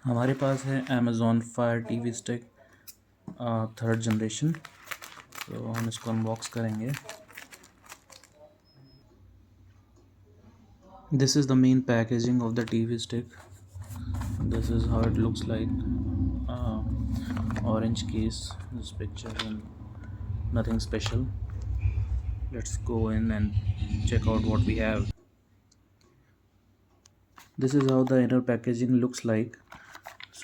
हमारे पास है Amazon Fire TV stick 3rd generation. तो हम इसको अनबॉक्स करेंगे। This is the main packaging of the TV stick. This is how it looks like. Orange case, this picture, and nothing special. Let's go in and check out what we have. This is how the inner packaging looks like.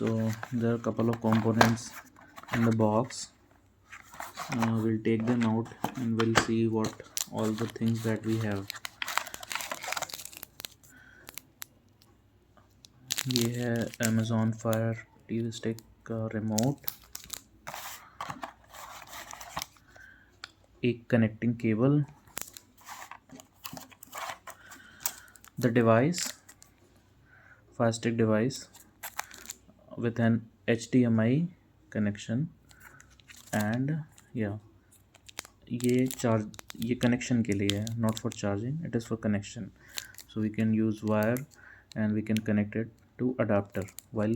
So there are a couple of components in the box. We'll take them out and we'll see what all the things that we have. ये है Amazon Fire TV stick का remote, एक connecting cable, the device, Fire stick device with an HDMI connection and ये connection के लिए है, not for charging, it is for connection. So we can use wire and we can connect it to adapter while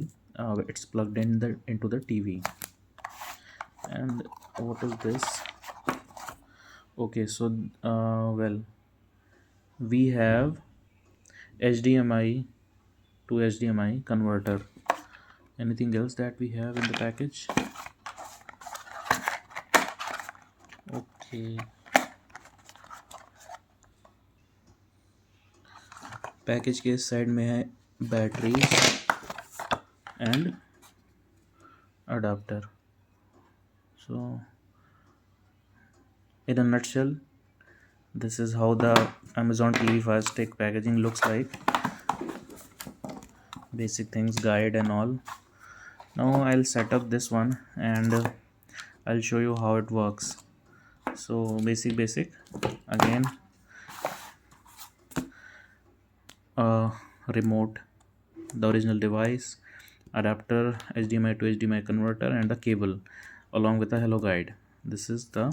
it's plugged into the TV. And what is this? Okay, so we have HDMI to HDMI converter. Anything else that we have in the package? Okay, package के इस side में है battery and adapter. So in a nutshell, this is how the Amazon TV Fire Stick packaging looks like. Basic things, guide and all. Now I'll set up this one and I'll show you how it works. So basic again, remote, the original device, adapter, HDMI to HDMI converter, and a cable along with a hello guide. This is the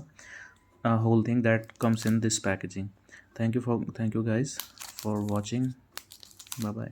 whole thing that comes in this packaging. Thank you guys for watching. Bye bye.